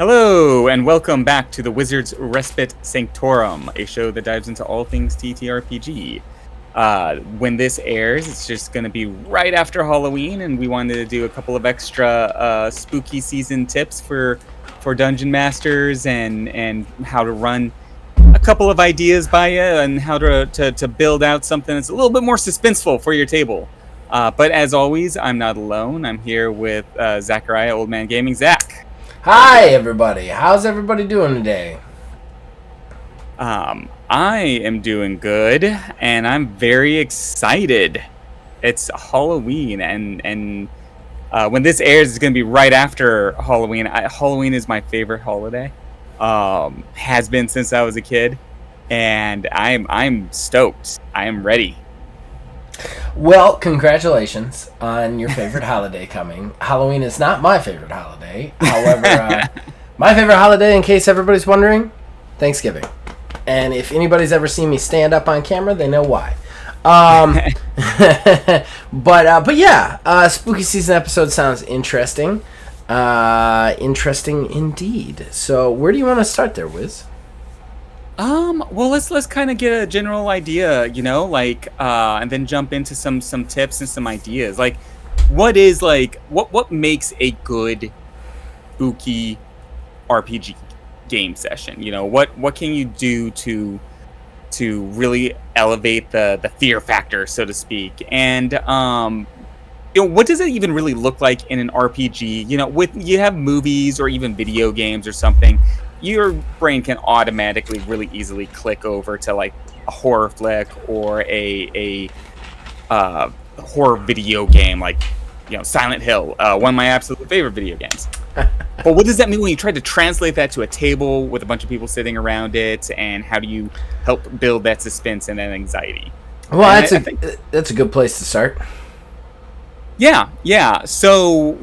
Hello, and welcome back to the Wizard's Respite Sanctorum, a show that dives into all things TTRPG. When this airs, it's just going to be right after Halloween, and we wanted to do a couple of extra spooky season tips for dungeon masters and how to run a couple of ideas by you and how to build out something that's a little bit more suspenseful for your table. But as always, I'm not alone. I'm here with Zachariah, Old Man Gaming. Zach. Hi, everybody. How's everybody doing today? I am doing good, and I'm very excited. It's Halloween, and when this airs, it's going to be right after Halloween. Halloween is my favorite holiday. Has been since I was a kid, and I'm stoked. I am ready. Well, congratulations on your favorite holiday coming. Halloween is not my favorite holiday. However, my favorite holiday, in case everybody's wondering, Thanksgiving. And if anybody's ever seen me stand up on camera, they know why. But yeah, spooky season episode sounds interesting. Interesting indeed. So where do you want to start there, Wiz? Well, let's kind of get a general idea, and then jump into some tips and some ideas. Like, what makes a good spooky RPG game session? What can you do to really elevate the fear factor, so to speak? And what does it even really look like in an RPG? You have movies or even video games or something. Your brain can automatically really easily click over to like a horror flick or a horror video game like Silent Hill, one of my absolute favorite video games. But what does that mean when you try to translate that to a table with a bunch of people sitting around it, and how do you help build that suspense and that anxiety? Well, that's a good place to start. Yeah. So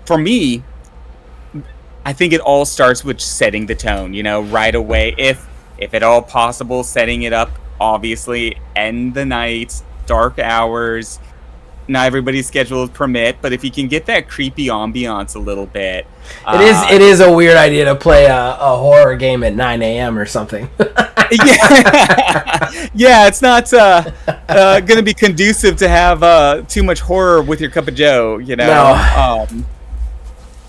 for me, I think it all starts with setting the tone, right away. If at all possible, setting it up, obviously, end the night, dark hours. Not everybody's schedules permit, but if you can get that creepy ambiance a little bit. It is a weird idea to play a horror game at 9 a.m. or something. Yeah, it's not going to be conducive to have too much horror with your cup of joe, No.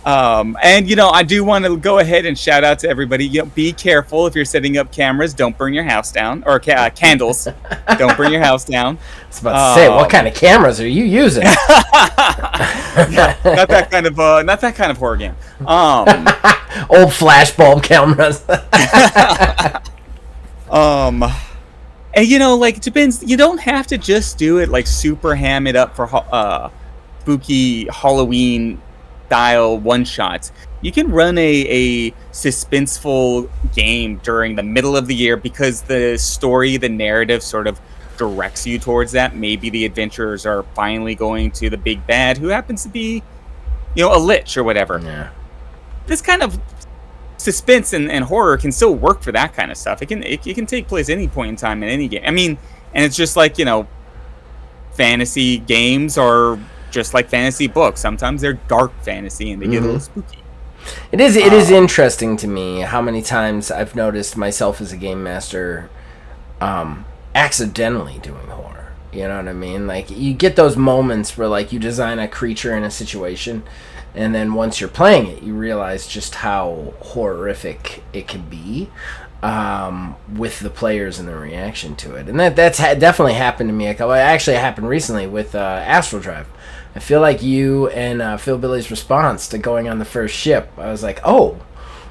And I do want to go ahead and shout out to everybody. Be careful if you're setting up cameras. Don't burn your house down, or candles. Don't burn your house down. I was about to say, what kind of cameras are you using? Not that kind of horror game. Old flashbulb cameras. And it depends. You don't have to just do it like super ham it up for spooky Halloween style one shots. You can run a suspenseful game during the middle of the year because the story, the narrative sort of directs you towards that. Maybe the adventurers are finally going to the big bad, who happens to be, a lich or whatever. Yeah. This kind of suspense and horror can still work for that kind of stuff. It can take place any point in time in any game. I mean, and it's just like, fantasy games are just like fantasy books. Sometimes they're dark fantasy and they get a little spooky. It is interesting to me how many times I've noticed myself as a game master accidentally doing horror. You know what I mean? Like, you get those moments where like you design a creature in a situation, and then once you're playing it, you realize just how horrific it can be with the players and the reaction to it. And that's definitely happened to me. It actually happened recently with Astral Drive. I feel like you and Phil Billy's response to going on the first ship, I was like, oh,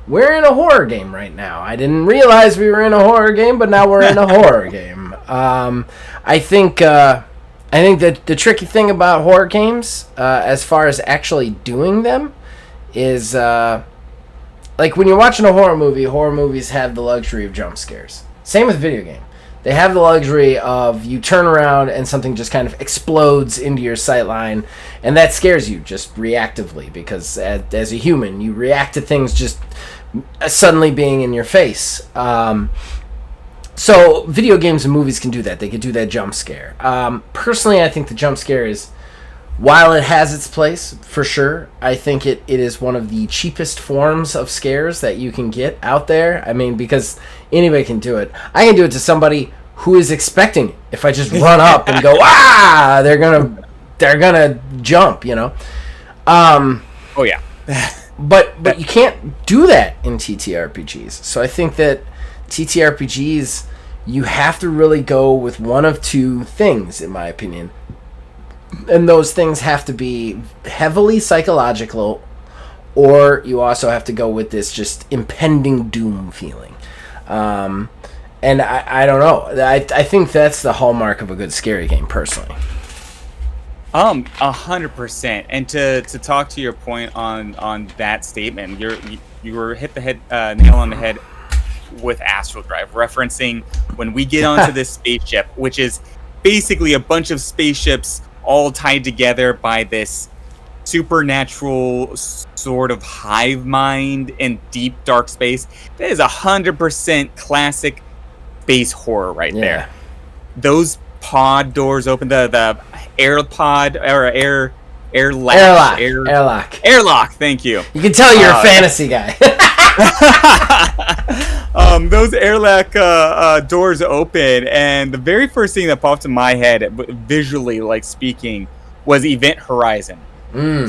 we're in a horror game right now. I didn't realize we were in a horror game, but now we're in a horror game. I think that the tricky thing about horror games, as far as actually doing them, is like when you're watching a horror movie, horror movies have the luxury of jump scares. Same with video game. They have the luxury of you turn around and something just kind of explodes into your sight line, and that scares you just reactively, because as a human, you react to things just suddenly being in your face. So video games and movies can do that. They can do that jump scare. Personally, I think the jump scare is while it has its place, for sure, I think it is one of the cheapest forms of scares that you can get out there. I mean, because anybody can do it. I can do it to somebody who is expecting it. If I just run up and go, ah, they're gonna jump, you know. Oh yeah. But you can't do that in TTRPGs. So I think that TTRPGs, you have to really go with one of two things, in my opinion. And those things have to be heavily psychological, or you also have to go with this just impending doom feeling. And I don't know. I think that's the hallmark of a good scary game, personally. 100%. And to talk to your point on that statement, you were hit the nail on the head with Astral Drive, referencing when we get onto this spaceship, which is basically a bunch of spaceships all tied together by this supernatural sort of hive mind in deep dark space. That is 100% classic space horror right there. Those pod doors open, the air pod or airlock. Thank you. You can tell you're a fantasy guy. Those airlock doors open, and the very first thing that popped in my head, visually, like speaking, was Event Horizon.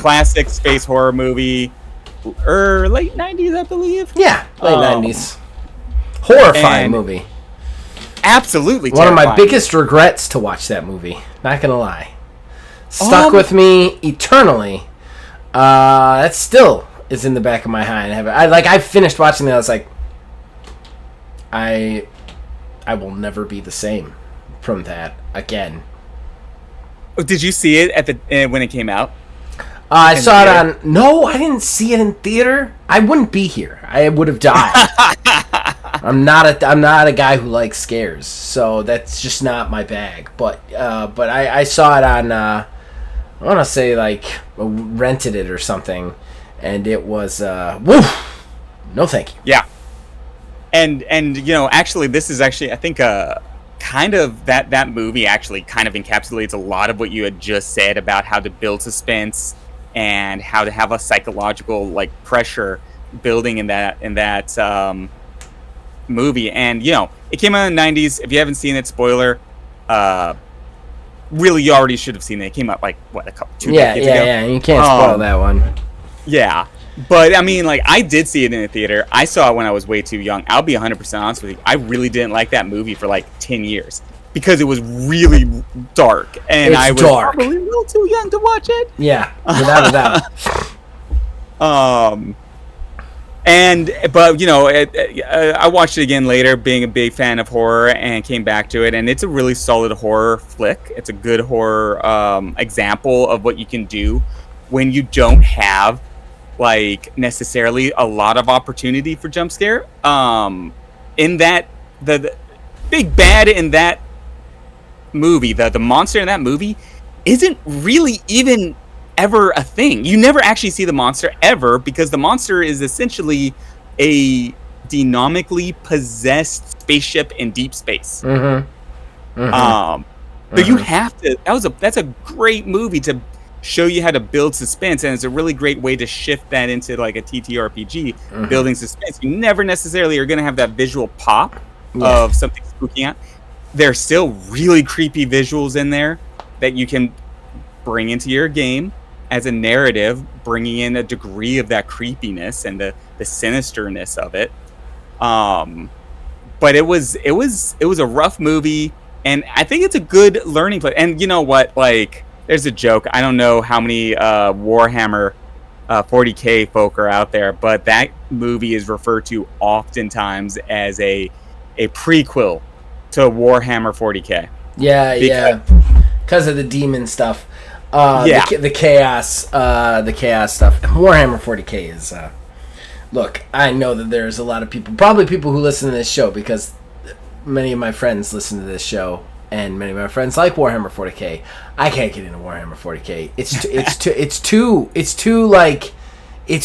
Classic space horror movie, late 90s, I believe. Yeah, late 90s. Horrifying movie. Absolutely one terrifying. of my biggest regrets to watch that movie. Not gonna lie, stuck with me eternally. That still is in the back of my mind. I finished watching that. I was like, I will never be the same from that again. Did you see it at the when it came out? I saw it on. No, I didn't see it in theater. I wouldn't be here. I would have died. I'm not a guy who likes scares, so that's just not my bag. But I saw it on. I want to say like rented it or something, and it was woof. No, thank you. Yeah, and actually, this is actually I think kind of that movie actually kind of encapsulates a lot of what you had just said about how to build suspense and how to have a psychological like pressure building in that movie. And it came out in the 90s. If you haven't seen it, spoiler, really you already should have seen it. It came out like two decades ago. Yeah, you can't spoil that one. Yeah, but I mean, like, I did see it in the theater. I saw it when I was way too young. I'll be 100% honest with you, I really didn't like that movie for like 10 years because it was really dark, and I was probably a little too young to watch it. Yeah, without a doubt. But I watched it again later, being a big fan of horror, and came back to it, and it's a really solid horror flick. It's a good horror example of what you can do when you don't have like necessarily a lot of opportunity for jump scare. In that the big bad in that movie, the monster in that movie isn't really even ever a thing. You never actually see the monster ever, because the monster is essentially a demonically possessed spaceship in deep space. So you have to. That's a great movie to show you how to build suspense, and it's a really great way to shift that into like a TTRPG, building suspense. You never necessarily are going to have that visual pop of something spooking out. There's still really creepy visuals in there that you can bring into your game as a narrative, bringing in a degree of that creepiness and the sinisterness of it. But it was a rough movie, and I think it's a good learning place. And you know what? Like, there's a joke. I don't know how many Warhammer 40K folk are out there, but that movie is referred to oftentimes as a prequel to Warhammer 40K. Yeah, because of the demon stuff. The chaos stuff. Warhammer 40K is. Look, I know that there's a lot of people, probably people who listen to this show, because many of my friends listen to this show, and many of my friends like Warhammer 40K. I can't get into Warhammer 40K. It's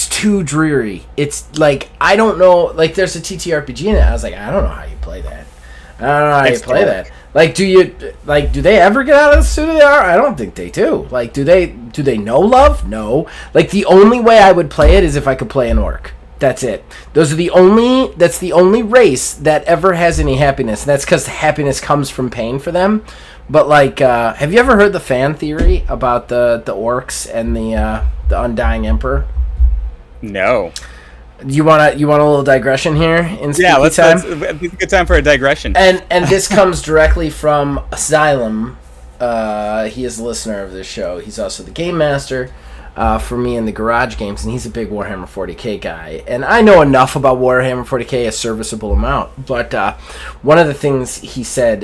too dreary. It's like, I don't know, like, there's a TTRPG in it. I was like, I don't know how you play that. Like, do they ever get out of the suit they are? I don't think they do. Like, do they know love? No. Like, the only way I would play it is if I could play an orc. That's it. That's the only race that ever has any happiness. And that's because happiness comes from pain for them. But, like, have you ever heard the fan theory about the orcs and the Undying Emperor? No. You want a little digression here in Spooky Time? It's a good time for a digression. And this comes directly from Asylum. He is a listener of this show. He's also the game master for me in the garage games, and he's a big Warhammer 40k guy. And I know enough about Warhammer 40k, a serviceable amount. But one of the things he said,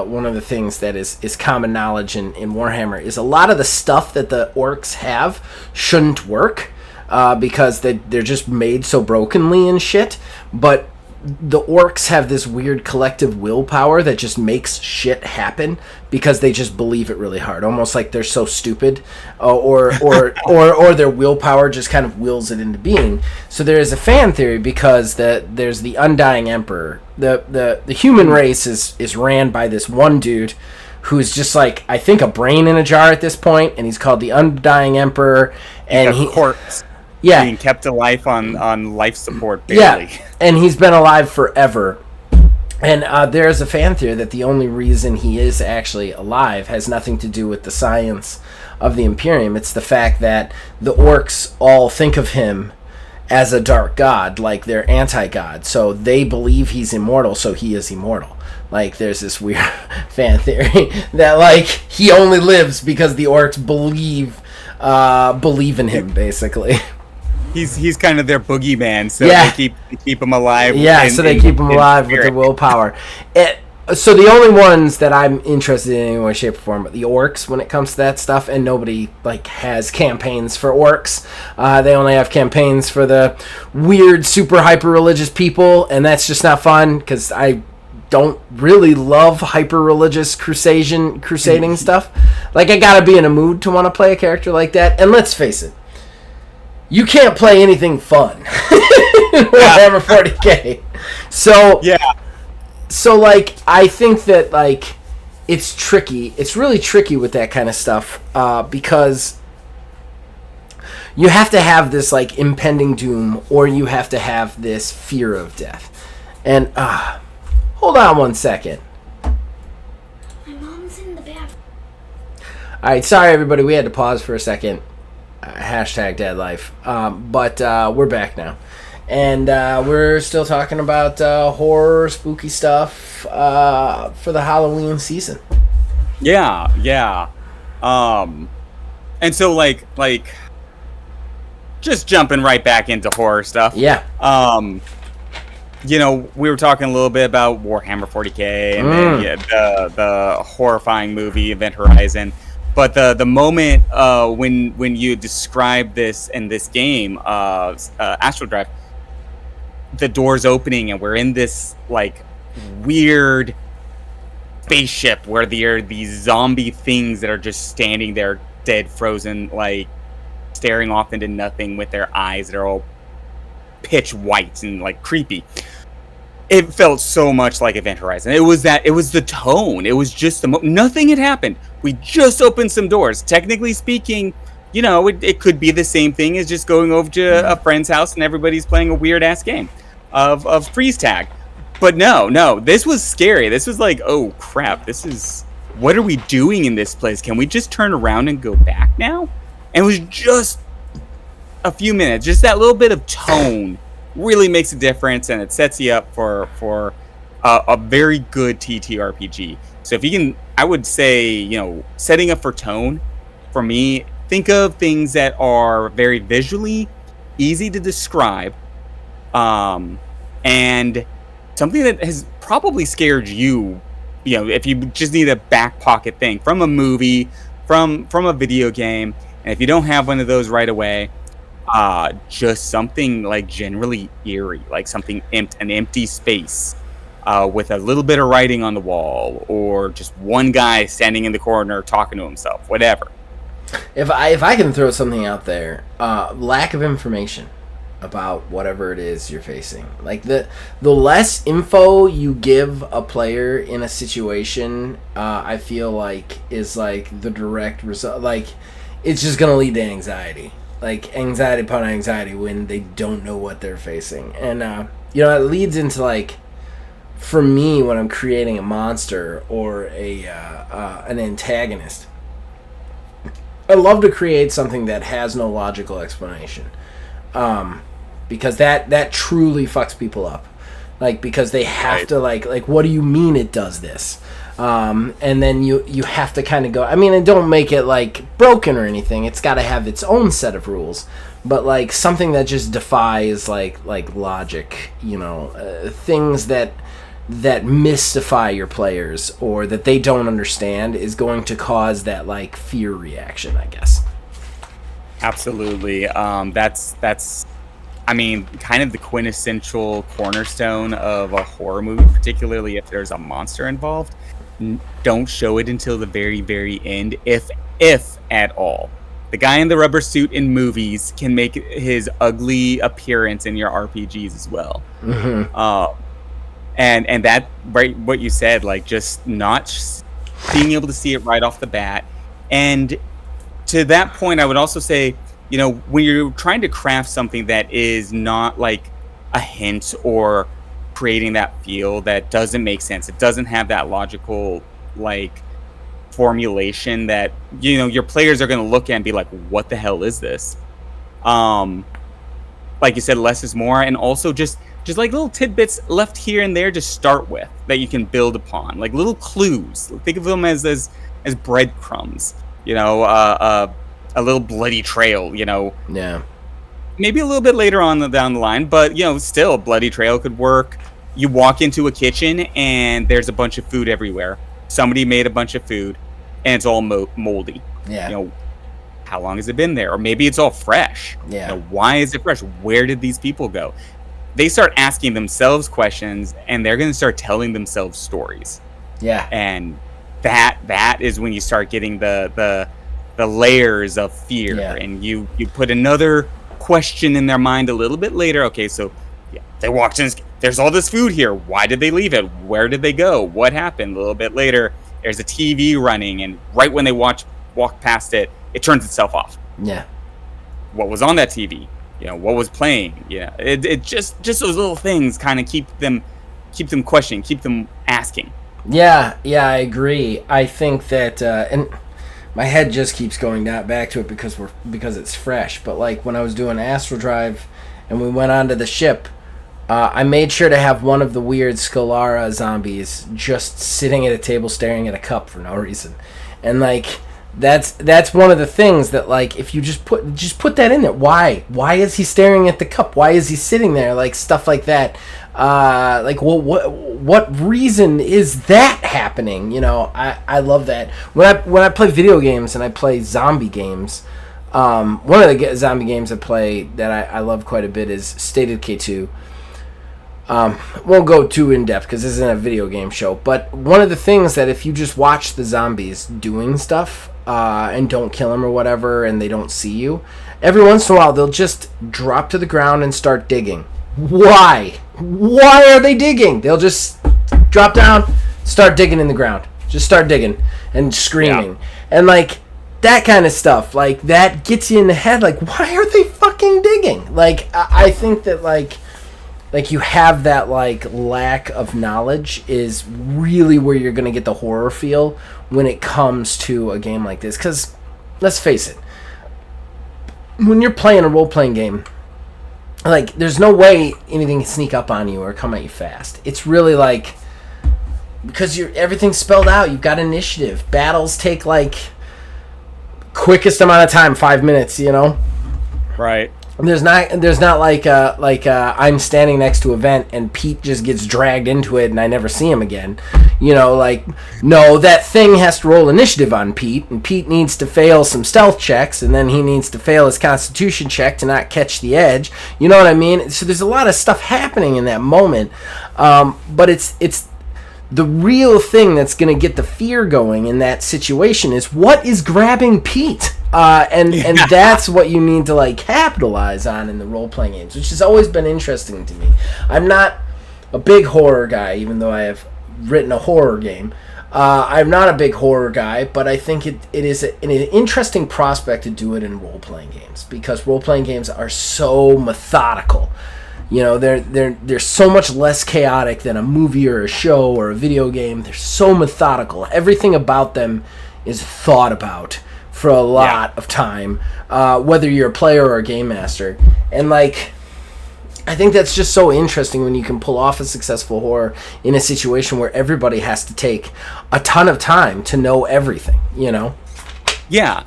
one of the things that is common knowledge in Warhammer is a lot of the stuff that the orcs have shouldn't work. Because they're just made so brokenly and shit. But the orcs have this weird collective willpower that just makes shit happen because they just believe it really hard, almost like they're so stupid, or their willpower just kind of wills it into being. So there is a fan theory because there's the Undying Emperor. The human race is ran by this one dude who's just like, I think, a brain in a jar at this point, and he's called the Undying Emperor, and he corpse. Yeah, being kept alive on life support, barely. Yeah, and he's been alive forever. And there's a fan theory that the only reason he is actually alive has nothing to do with the science of the Imperium. It's the fact that the orcs all think of him as a dark god, like they're anti-god. So they believe he's immortal, so he is immortal. Like, there's this weird fan theory that, like, he only lives because the orcs believe in him, basically. He's kind of their boogeyman, so yeah. they keep him alive. So they keep him alive with their willpower. So the only ones that I'm interested in any way, shape, or form are the orcs when it comes to that stuff, and nobody like has campaigns for orcs. They only have campaigns for the weird, super hyper religious people, and that's just not fun because I don't really love hyper religious crusading stuff. Like, I gotta be in a mood to want to play a character like that, and let's face it. You can't play anything fun in Warhammer 40k. So, yeah. So, like, I think that, like, it's tricky. It's really tricky with that kind of stuff because you have to have this, like, impending doom, or you have to have this fear of death. And, hold on one second. My mom's in the bathroom. Alright, sorry, everybody. We had to pause for a second. Hashtag dad life. But we're back now. And we're still talking about horror, spooky stuff for the Halloween season. Yeah. And so, like, just jumping right back into horror stuff. Yeah. You know, we were talking a little bit about Warhammer 40k and then the horrifying movie Event Horizon. But the moment when you describe this in this game, Astral Drive, the doors opening and we're in this like weird spaceship where there are these zombie things that are just standing there, dead, frozen, like staring off into nothing with their eyes that are all pitch white and like creepy. It felt so much like Event Horizon. It was the tone. It was just nothing had happened. We just opened some doors. Technically speaking, you know, it could be the same thing as just going over to a friend's house and everybody's playing a weird ass game of freeze tag. But no, this was scary. This was like, oh crap, what are we doing in this place? Can we just turn around and go back now? And it was just a few minutes, just that little bit of tone really makes a difference, and it sets you up for a very good TTRPG. So if you can, I would say, you know, setting up for tone, for me, think of things that are very visually easy to describe, and something that has probably scared you, you know, if you just need a back pocket thing from a movie, from a video game, and if you don't have one of those right away, just something like generally eerie, like something an empty space with a little bit of writing on the wall, or just one guy standing in the corner talking to himself, whatever. If I can throw something out there, lack of information. about whatever it is you're facing. Like the less info you give a player in a situation, I feel like is like the direct result. Like it's just gonna lead to anxiety. Like anxiety upon anxiety when they don't know what they're facing, and it leads into like, for me when I'm creating a monster or an antagonist, I love to create something that has no logical explanation. Because that truly fucks people up. Like, because they have to, like, what do you mean it does this? And then you have to kind of go, I mean, and don't make it, like, broken or anything. It's got to have its own set of rules. But, like, something that just defies, like logic, things that mystify your players or that they don't understand is going to cause that, like, fear reaction, I guess. Absolutely. That's I mean, kind of the quintessential cornerstone of a horror movie, particularly if there's a monster involved. Don't show it until the very, very end, if at all. The guy in the rubber suit in movies can make his ugly appearance in your RPGs as well. Mm-hmm. And that, right, what you said, like, just not being able to see it right off the bat. And to that point, I would also say, when you're trying to craft something that is not like a hint or creating that feel that doesn't make sense, it doesn't have that logical, like, formulation that, your players are going to look at and be like, what the hell is this? Like you said, less is more. And also just like little tidbits left here and there to start with that you can build upon, like little clues. Think of them as breadcrumbs, a little bloody trail, Yeah. Maybe a little bit later on down the line, but, still a bloody trail could work. You walk into a kitchen and there's a bunch of food everywhere. Somebody made a bunch of food and it's all moldy. Yeah. How long has it been there? Or maybe it's all fresh. Yeah. Why is it fresh? Where did these people go? They start asking themselves questions and they're going to start telling themselves stories. Yeah. And that is when you start getting the layers of fear. Yeah. And you put another question in their mind a little bit later. Okay, so they walked in, there's all this food here. Why did they leave it? Where did they go? What happened? A little bit later, there's a TV running, and right when they walk past it, it turns itself off. Yeah. What was on that TV? What was playing? It just those little things kind of keep them questioning, keep them asking. Yeah, I agree. I think that and my head just keeps going back to it because it's fresh. But like when I was doing Astral Drive and we went onto the ship, I made sure to have one of the weird Scalara zombies just sitting at a table staring at a cup for no reason. And like that's one of the things that, like, if you just put that in there. Why is he staring at the cup? Why is he sitting there? Like, stuff like that. Like, well, what reason is that happening? I love that. When I play video games and I play zombie games, one of the zombie games I play that I love quite a bit is State of Decay 2. Won't go too in depth because this isn't a video game show, but one of the things that if you just watch the zombies doing stuff and don't kill them or whatever, and they don't see you, every once in a while they'll just drop to the ground and start digging. Why are they digging? They'll just drop down, start digging in the ground, just start digging and screaming. Yeah. And like that kind of stuff, like that gets you in the head, like, why are they fucking digging? Like I think that like you have that, like, lack of knowledge is really where you're going to get the horror feel when it comes to a game like this. Because, let's face it, when you're playing a role-playing game, like, there's no way anything can sneak up on you or come at you fast. It's really, like, because everything's spelled out. You've got initiative. Battles take, like, quickest amount of time, 5 minutes, Right. There's not like I'm standing next to a vent and Pete just gets dragged into it and I never see him again. Like, no, that thing has to roll initiative on Pete, and Pete needs to fail some stealth checks, and then he needs to fail his constitution check to not catch the edge. You know what I mean? So there's a lot of stuff happening in that moment, but it's the real thing that's going to get the fear going in that situation is what is grabbing Pete? And that's what you need to like capitalize on in the role playing games, which has always been interesting to me. I'm not a big horror guy, even though I have written a horror game. I'm not a big horror guy, but I think it is an interesting prospect to do it in role playing games, because role playing games are so methodical. You know, they're so much less chaotic than a movie or a show or a video game. They're so methodical. Everything about them is thought about for a lot of time, whether you're a player or a game master. And like, I think that's just so interesting when you can pull off a successful horror in a situation where everybody has to take a ton of time to know everything, you know? Yeah.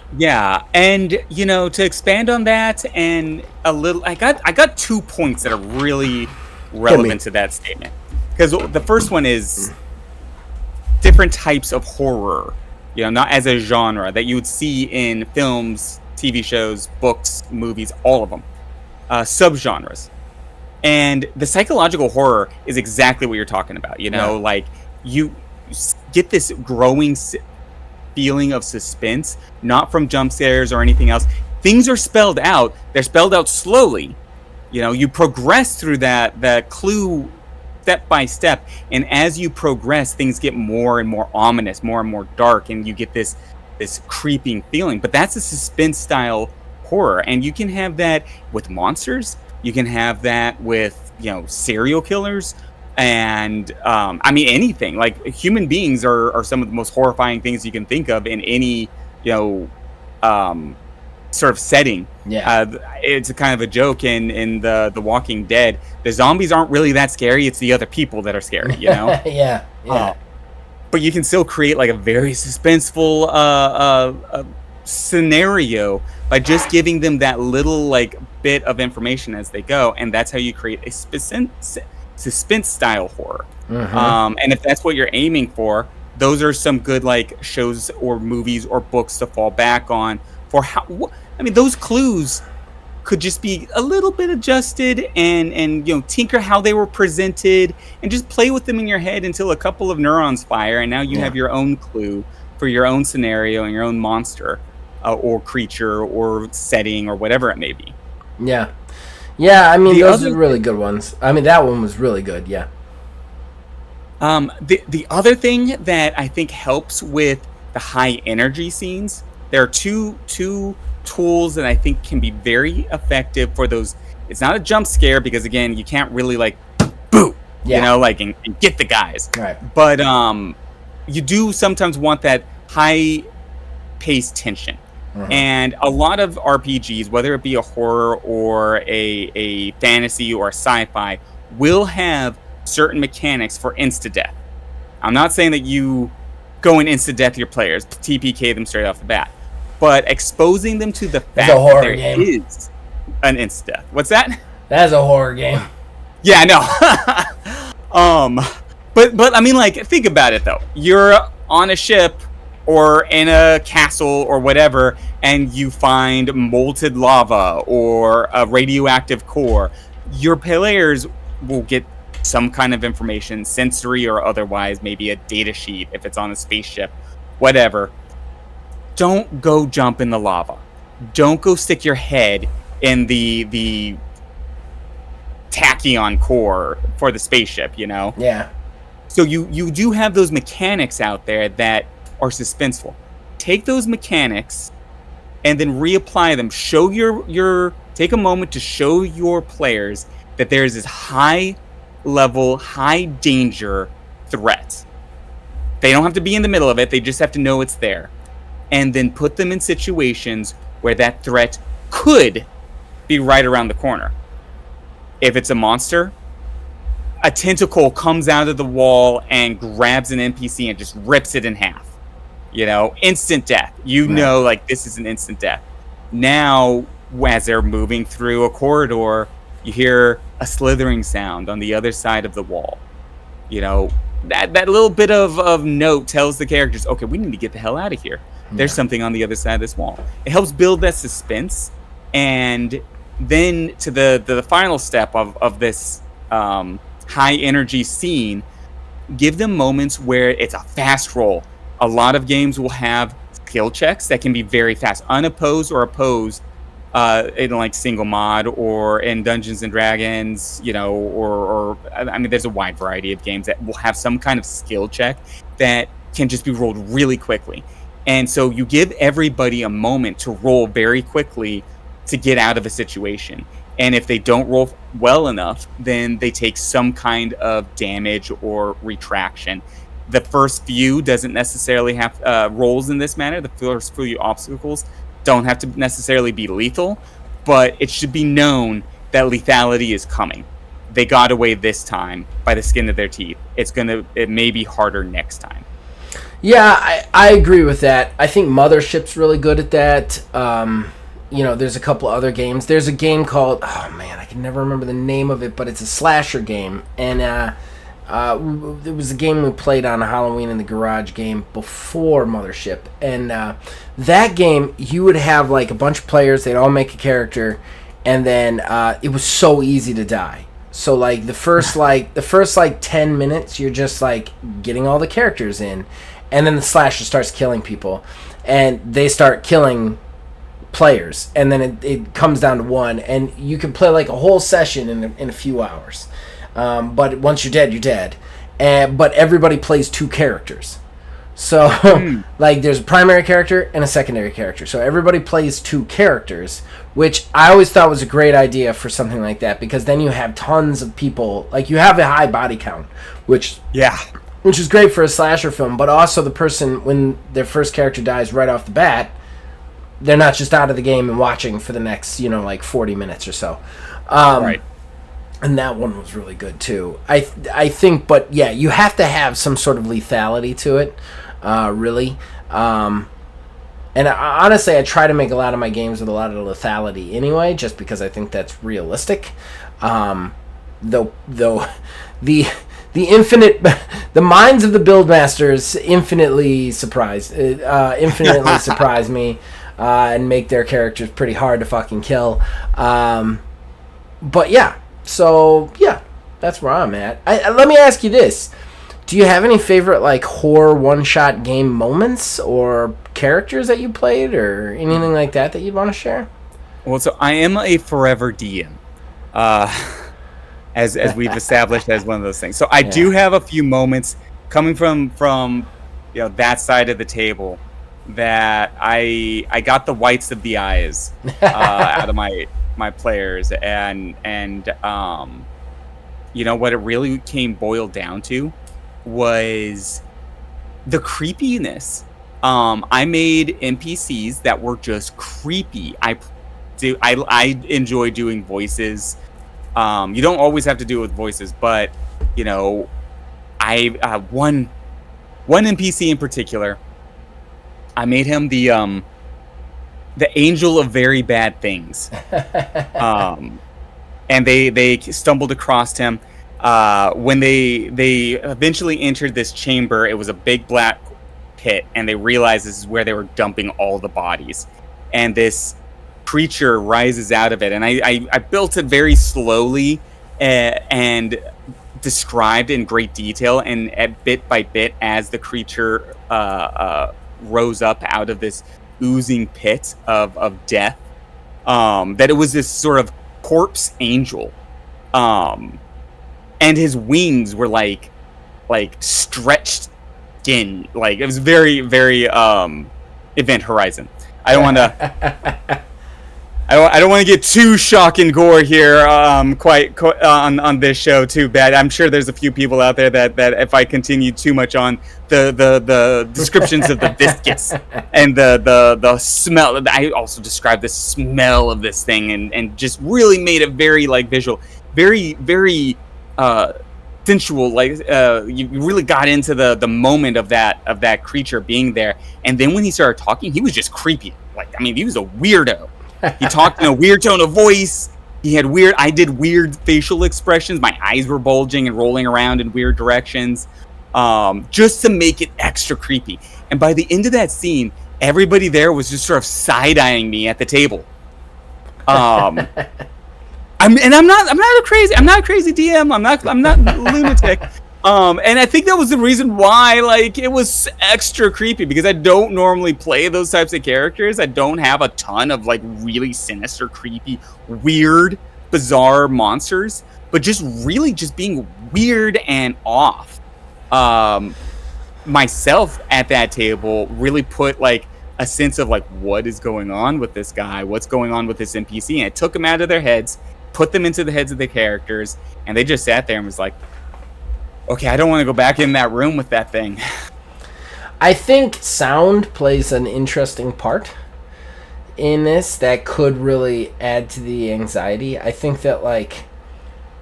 And, you know, to expand on that and a little, I got 2 points that are really relevant to that statement. Because the first one is different types of horror, you know, not as a genre that you would see in films, TV shows, books, movies, all of them. Subgenres. And the psychological horror is exactly what you're talking about. You know, like you get this growing feeling of suspense, not from jump scares or anything else. Things are spelled out. They're spelled out slowly. You know, you progress through the clue step by step. And as you progress, things get more and more ominous, more and more dark. And you get this creeping feeling. But that's a suspense style horror. And you can have that with monsters. You can have that with, you know, serial killers, and I mean anything. Like human beings are some of the most horrifying things you can think of in any, you know, sort of setting. It's a kind of a joke in the Walking Dead. The zombies aren't really that scary. It's the other people that are scary. You know. Yeah. But you can still create like a very suspenseful scenario by just giving them that little like bit of information as they go, and that's how you create a suspense style horror. And if that's what you're aiming for, those are some good like shows or movies or books to fall back on for how. I mean, those clues could just be a little bit adjusted and you know, tinker how they were presented and just play with them in your head until a couple of neurons fire, and now you have your own clue for your own scenario and your own monster or creature or setting or whatever it may be. Yeah. I mean, those are really good ones. I mean, that one was really good. Yeah. The other thing that I think helps with the high energy scenes, there are two tools that I think can be very effective for those. It's not a jump scare because again, you can't really like, boo, you know, like and get the guys. Right. But you do sometimes want that high paced tension. And a lot of RPGs, whether it be a horror or a fantasy or a sci-fi, will have certain mechanics for insta-death. I'm not saying that you go and insta-death your players, TPK them straight off the bat, but exposing them to the fact that there is an insta-death. What's that? That's a horror game. Yeah, no. But I mean, like, think about it though. You're on a ship or in a castle or whatever, and you find molten lava or a radioactive core. Your players will get some kind of information, sensory or otherwise, maybe a data sheet if it's on a spaceship, whatever. Don't go jump in the lava. Don't go stick your head in the tachyon core for the spaceship, you know? Yeah. So you do have those mechanics out there that are suspenseful. Take those mechanics and then reapply them. Show take a moment to show your players that there is this high level, high danger threat. They don't have to be in the middle of it. They just have to know it's there. And then put them in situations where that threat could be right around the corner. If it's a monster, a tentacle comes out of the wall and grabs an NPC and just rips it in half. You know, instant death. You know, like, this is an instant death. Now, as they're moving through a corridor, you hear a slithering sound on the other side of the wall. You know, that little bit of note tells the characters, okay, we need to get the hell out of here. There's something on the other side of this wall. It helps build that suspense. And then to the final step of this high energy scene, give them moments where it's a fast roll. A lot of games will have skill checks that can be very fast, unopposed or opposed, in like single mod or in Dungeons and Dragons, or I mean, there's a wide variety of games that will have some kind of skill check that can just be rolled really quickly. And so you give everybody a moment to roll very quickly to get out of a situation. And if they don't roll well enough, then they take some kind of damage or retraction. The first few doesn't necessarily have rolls in this manner. The first few obstacles don't have to necessarily be lethal, but it should be known that lethality is coming. They got away this time by the skin of their teeth. It may be harder next time. Yeah, I agree with that. I think Mothership's really good at that. There's a couple other games. There's a game called, oh man, I can never remember the name of it, but it's a slasher game. And it was a game we played on a Halloween in the Garage game before Mothership. And that game, you would have like a bunch of players, they'd all make a character, and then it was so easy to die. So like the first 10 minutes, you're just like getting all the characters in. And then the slasher starts killing people, and they start killing players, and then it comes down to one, and you can play like a whole session in a few hours. But once you're dead, you're dead. But everybody plays two characters. So like there's a primary character and a secondary character. So everybody plays two characters, which I always thought was a great idea for something like that, because then you have tons of people, like you have a high body count, which is great for a slasher film, but also the person, when their first character dies right off the bat, they're not just out of the game and watching for the next, like 40 minutes or so. Right. And that one was really good too. I think, but yeah, you have to have some sort of lethality to it, really. And honestly, I try to make a lot of my games with a lot of lethality anyway, just because I think that's realistic. Though the infinite, the minds of the Buildmasters infinitely surprise me, and make their characters pretty hard to fucking kill. But yeah, so yeah, that's where I'm at. Let me ask you this: do you have any favorite like horror one-shot game moments or characters that you played, or anything like that you'd want to share? Well, so I am a forever DM. As we've established as one of those things. So I do have a few moments coming from that side of the table that I got the whites of the eyes out of my players, and what it really boiled down to was the creepiness. I made NPCs that were just creepy. I enjoy doing voices. You don't always have to do it with voices, but I one NPC in particular, I made him the angel of very bad things. And they stumbled across him when they eventually entered this chamber. It was a big black pit, and they realized this is where they were dumping all the bodies, and this creature rises out of it. And I built it very slowly and described in great detail, and at bit by bit as the creature rose up out of this oozing pit of death, that it was this sort of corpse angel, and his wings were like stretched skin. Like, it was very, very Event Horizon. I don't want to I don't want to get too shock and gore here, quite on this show too bad. I'm sure there's a few people out there that if I continue too much on the descriptions of the viscous and the smell, I also described the smell of this thing and just really made it very visual, very very sensual. You really got into the moment of that creature being there, and then when he started talking, he was just creepy. He was a weirdo. He talked in a weird tone of voice. I did weird facial expressions. My eyes were bulging and rolling around in weird directions, just to make it extra creepy. And by the end of that scene, everybody there was just sort of side-eyeing me at the table. I'm not a crazy DM. I'm not lunatic. And I think that was the reason why, like, it was extra creepy, because I don't normally play those types of characters. I don't have a ton of, like, really sinister, creepy, weird, bizarre monsters, but just really just being weird and off. Myself at that table really put, like, a sense of, like, what is going on with this guy? What's going on with this NPC? And it took them out of their heads, put them into the heads of the characters, and they just sat there and was like, okay, I don't want to go back in that room with that thing. I think sound plays an interesting part in this that could really add to the anxiety. I think that like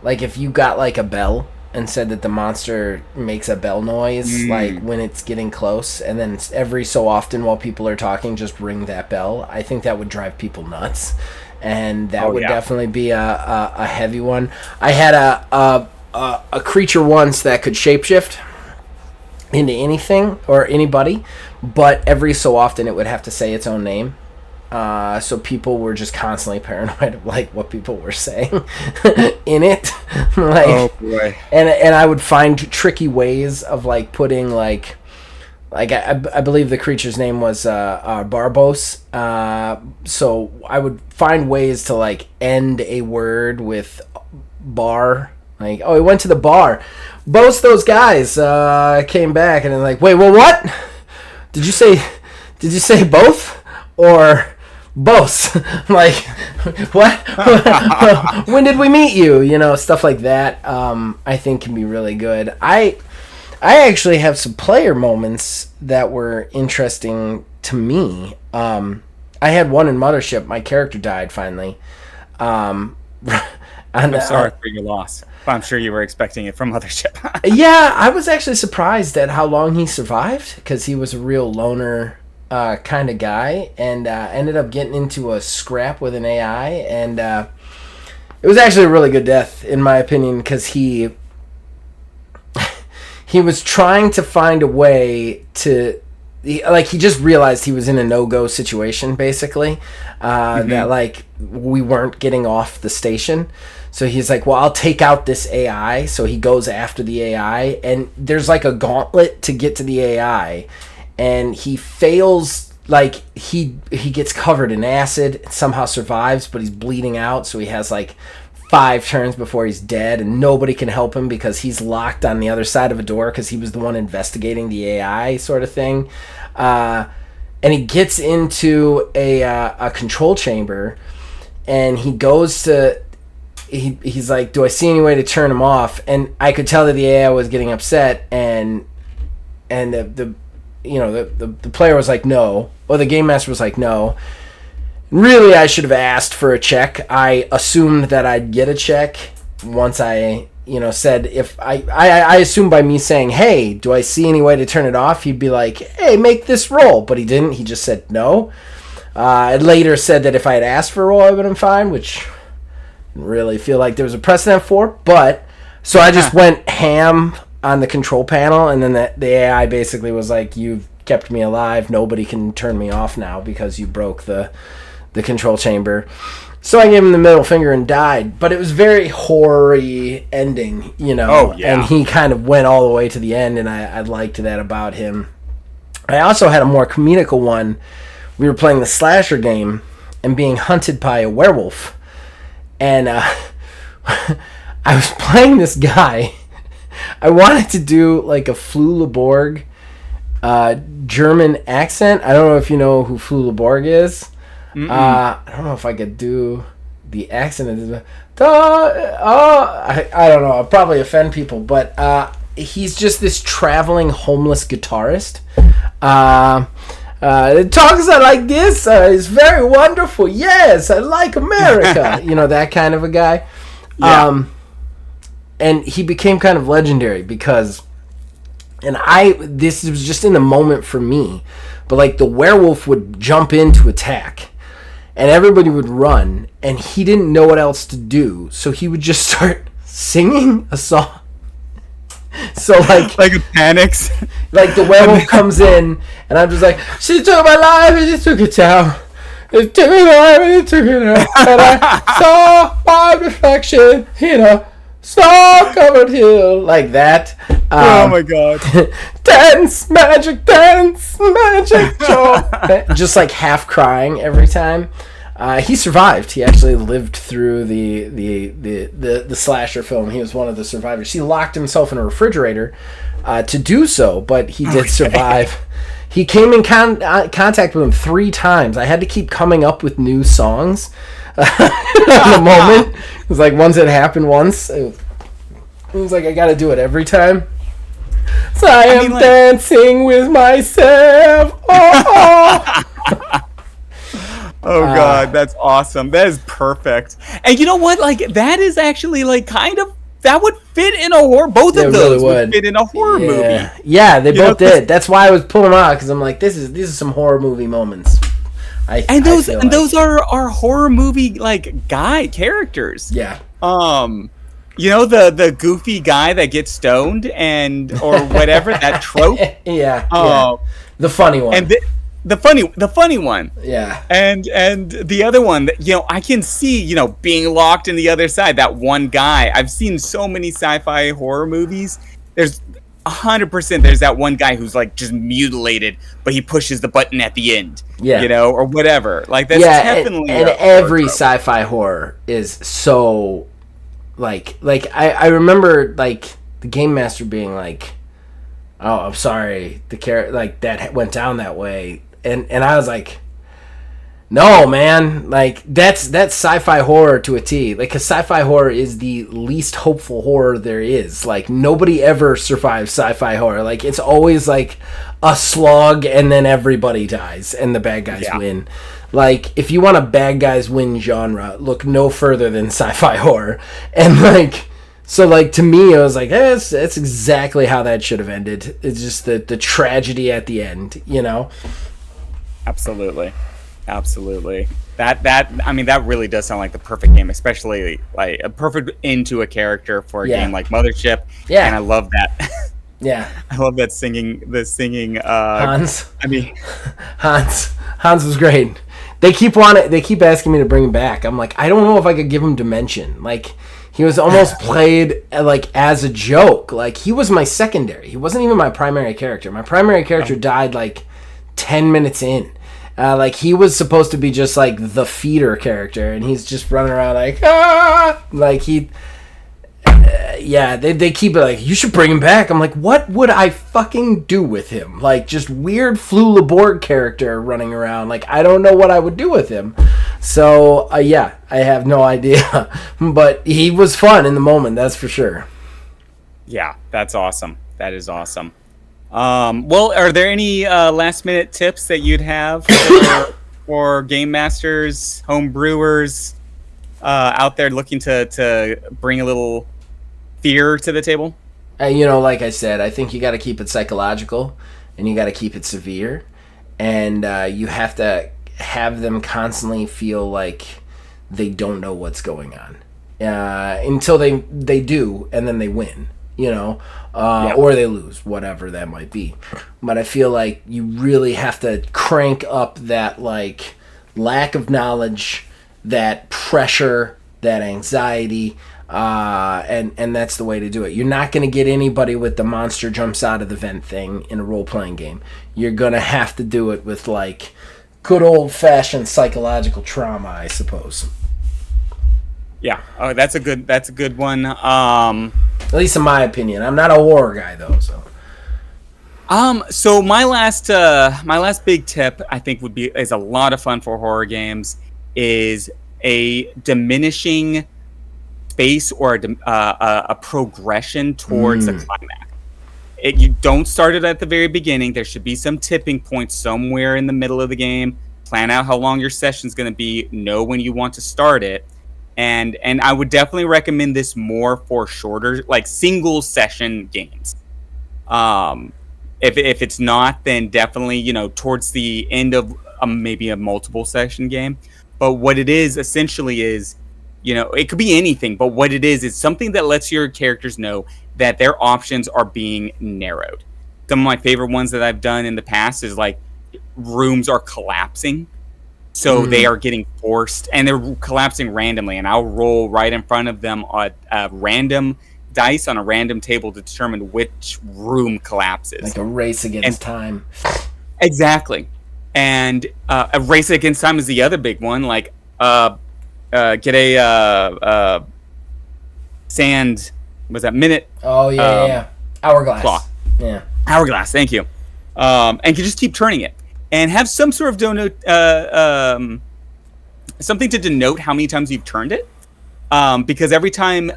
if you got like a bell and said that the monster makes a bell noise like when it's getting close, and then every so often while people are talking just ring that bell, I think that would drive people nuts, and that would definitely be a heavy one. I had a creature once that could shapeshift into anything or anybody, but every so often it would have to say its own name. So people were just constantly paranoid of like what people were saying in it. Like, oh boy. And I would find tricky ways of like putting like I believe the creature's name was Barbos. So I would find ways to like end a word with bar. Like, oh, he went to the bar. Both those guys came back and they're like, wait, well, what? Did you say both or both? Like, what? When did we meet you? You know, stuff like that. I think can be really good. I actually have some player moments that were interesting to me. I had one in Mothership. My character died finally. I'm sorry for your loss. I'm sure you were expecting it from Mothership. Yeah, I was actually surprised at how long he survived, because he was a real loner kind of guy, and ended up getting into a scrap with an AI, and it was actually a really good death, in my opinion, because he was trying to find a way to... he just realized he was in a no-go situation, basically, that, like, we weren't getting off the station. So he's like, well, I'll take out this AI. So he goes after the AI, and there's, like, a gauntlet to get to the AI, and he fails. Like, he gets covered in acid, somehow survives, but he's bleeding out, so he has, like, 5 turns before he's dead, and nobody can help him because he's locked on the other side of a door because he was the one investigating the AI sort of thing. And he gets into a control chamber, and he goes to... He's like, do I see any way to turn him off? And I could tell that the AI was getting upset, and the player was like, no. Or the game master was like, no. Really, I should have asked for a check. I assumed that I'd get a check once I, said, if I assumed by me saying, hey, do I see any way to turn it off? He'd be like, hey, make this roll. But he didn't. He just said no. It later said that if I had asked for a roll, I would have been fine, which I didn't really feel like there was a precedent for. But, so I just went ham on the control panel, and then the AI basically was like, you've kept me alive. Nobody can turn me off now because you broke the control chamber. So I gave him the middle finger and died. But it was very horror-y ending, Oh, yeah. And he kind of went all the way to the end, and I liked that about him. I also had a more comedical one. We were playing the slasher game and being hunted by a werewolf. And I was playing this guy. I wanted to do like a Flula German accent. I don't know if you know who Flula is. I don't know if I could do the accent. I don't know. I'll probably offend people, but he's just this traveling homeless guitarist. It talks like this. It's very wonderful. Yes, I like America. That kind of a guy. Yeah. And he became kind of legendary because, this was just in the moment for me, but like the werewolf would jump in to attack, and everybody would run, and he didn't know what else to do, so he would just start singing a song. So like it panics. Like the werewolf comes in, and I'm just like, she took my life and she took it down. It took me life and it took it out. And I saw my reflection in a snow-covered hill. Like that. Oh Um, my god. dance, magic, Joe. Just like half crying every time. He survived. He actually lived through the slasher film. He was one of the survivors. He locked himself in a refrigerator to do so, but he did survive. He came in contact with him 3 times. I had to keep coming up with new songs in the moment. It was like once it happened once, it was like I got to do it every time. So I am dancing with myself. Oh. Oh god, that's awesome. That is perfect. And you know what? Like that is actually like kind of that would fit in a horror. Both of those really would fit in a horror movie. Yeah, they both did. That's why I was pulling them out because I'm like, these are some horror movie moments. Those are horror movie like guy characters. Yeah. You know the goofy guy that gets stoned or whatever that trope. Yeah. The funny one. And the funny one. Yeah. And the other one that I can see being locked in the other side. That one guy. I've seen so many sci-fi horror movies. There's 100%. There's that one guy who's like just mutilated, but he pushes the button at the end. Yeah. Or whatever. Like that's definitely. And every sci-fi horror is so like I remember like the game master being like, "Oh, I'm sorry, the character like that went down that way." And I was like, no, man, like that's sci-fi horror to a T. Like, cause sci-fi horror is the least hopeful horror there is. Like nobody ever survives sci-fi horror. Like it's always like a slog and then everybody dies and the bad guys win. Like if you want a bad guys win genre, look no further than sci-fi horror. And like, so like to me, I was like, that's exactly how that should have ended. It's just the tragedy at the end, Absolutely. That really does sound like the perfect game, especially like a perfect end to a character for a game like Mothership. Yeah. And I love that. Yeah. I love that singing Hans. Hans was great. They keep asking me to bring him back. I'm like, I don't know if I could give him dimension. Like he was almost played like as a joke. Like he was my secondary. He wasn't even my primary character. My primary character died like 10 minutes in. Like he was supposed to be just like the feeder character, and he's just running around like like he. They keep it like you should bring him back. I'm like, what would I fucking do with him? Like just weird Flula Borg character running around. Like I don't know what I would do with him. So I have no idea. But he was fun in the moment, that's for sure. Yeah, that's awesome. That is awesome. Well, are there any last minute tips that you'd have for game masters, home brewers out there looking to bring a little fear to the table? Like I said, I think you got to keep it psychological and you got to keep it severe, and you have to have them constantly feel like they don't know what's going on until they do, and then they win. Or they lose, whatever that might be. But I feel like you really have to crank up that like lack of knowledge, that pressure, that anxiety, and that's the way to do it. You're not going to get anybody with the monster jumps out of the vent thing in a role-playing game. You're going to have to do it with like good old-fashioned psychological trauma, I suppose. Yeah. Oh, that's a good one. At least in my opinion. I'm not a horror guy though, so. So my last big tip I think is a lot of fun for horror games is a diminishing space or a progression towards a climax. You don't start it at the very beginning. There should be some tipping point somewhere in the middle of the game. Plan out how long your session's going to be. Know when you want to start it. And I would definitely recommend this more for shorter, like single session games. If it's not, then definitely towards the end of maybe a multiple session game. But what it is essentially is, it could be anything. But what it is something that lets your characters know that their options are being narrowed. Some of my favorite ones that I've done in the past is like rooms are collapsing. So they are getting forced, and they're collapsing randomly, and I'll roll right in front of them a random dice on a random table to determine which room collapses. Like a race against time. Exactly. And a race against time is the other big one. Like, get a sand, was that minute? Oh, yeah. Hourglass. Clock. Yeah. Hourglass, thank you. And can just keep turning it. And have some sort of something to denote how many times you've turned it. Because every time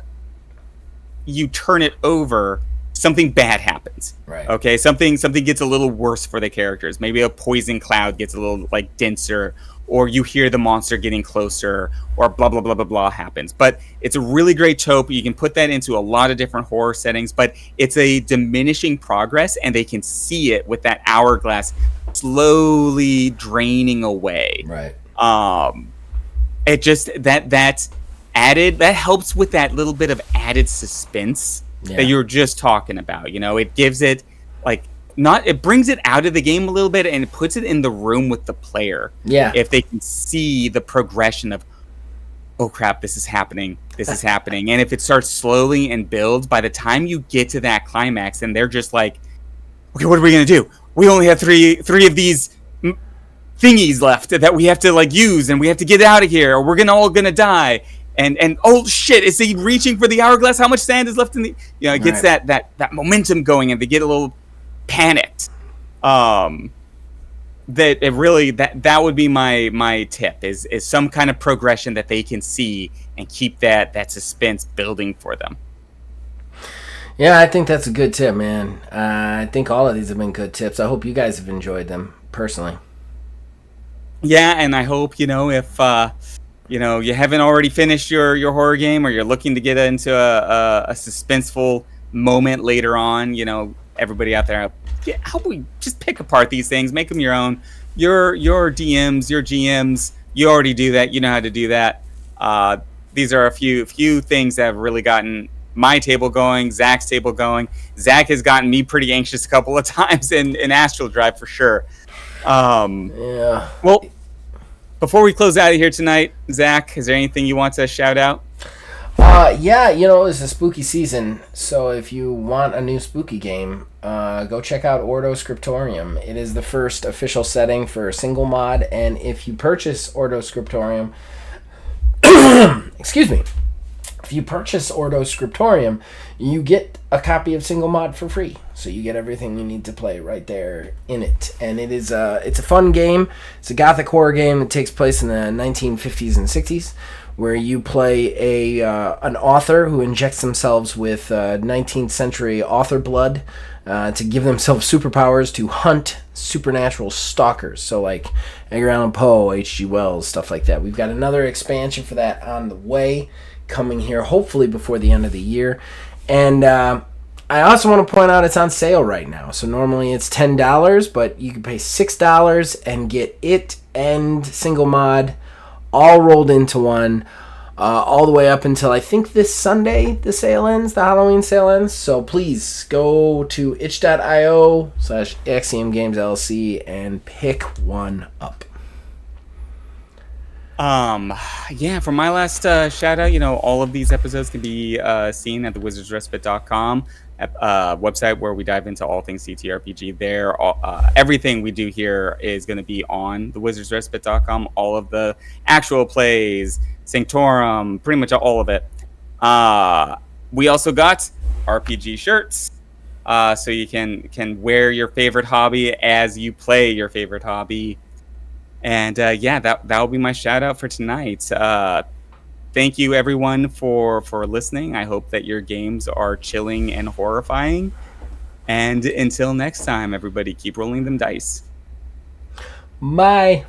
you turn it over, something bad happens. Right. Okay, something gets a little worse for the characters. Maybe a poison cloud gets a little like denser, or you hear the monster getting closer, or blah blah blah blah blah happens. But it's a really great trope. You can put that into a lot of different horror settings, but it's a diminishing progress, and they can see it with that hourglass slowly draining away. Right. It just that helps with that little bit of added suspense that you were just talking about. You know, it gives it it brings it out of the game a little bit, and it puts it in the room with the player. Yeah. If they can see the progression of, oh crap, this is happening. And if it starts slowly and builds, by the time you get to that climax, and they're just like, okay, what are we gonna do? We only have three of these thingies left that we have to use, and we have to get out of here, or we're all gonna die. And oh shit, is he reaching for the hourglass? How much sand is left in the it gets that momentum going, and they get a little panicked. That it really that would be my tip is some kind of progression that they can see and keep that suspense building for them. Yeah, I think that's a good tip, man. I think all of these have been good tips. I hope you guys have enjoyed them personally. Yeah, and I hope if you haven't already finished your horror game, or you're looking to get into a suspenseful moment later on, everybody out there, help we just pick apart these things, make them your own. Your DMs, your GMs, you already do that. You know how to do that. These are a few things that have really gotten my table going, Zach's table going. Zach has gotten me pretty anxious a couple of times in Astral Drive for sure. Yeah. Well, before we close out of here tonight, Zach, is there anything you want to shout out? Yeah, it's a spooky season, so if you want a new spooky game, go check out Ordo Scriptorium. It is the first official setting for single mod, and if you purchase Ordo Scriptorium, excuse me, if you purchase Ordo Scriptorium, you get a copy of single mod for free. So you get everything you need to play right there in it. And it's a fun game. It's a gothic horror game that takes place in the 1950s and 60s, where you play an author who injects themselves with 19th century author blood to give themselves superpowers to hunt supernatural stalkers. So like Edgar Allan Poe, H.G. Wells, stuff like that. We've got another expansion for that on the way, coming here hopefully before the end of the year. And I also want to point out it's on sale right now. So normally it's $10, but you can pay $6 and get it and single mod all rolled into one, all the way up until I think this Sunday the sale ends, the Halloween sale ends. So please go to itch.io/Axiom Games LLC and pick one up. Yeah, for my last shout out, all of these episodes can be seen at thewizardsrespite.com, website where we dive into all things CTRPG. There, everything we do here is going to be on thewizardsrespite.com. All of the actual plays, Sanctorum, pretty much all of it. We also got RPG shirts, so you can wear your favorite hobby as you play your favorite hobby. And that'll be my shout out for tonight. Thank you everyone for listening. I hope that your games are chilling and horrifying. And until next time, everybody, keep rolling them dice. Bye.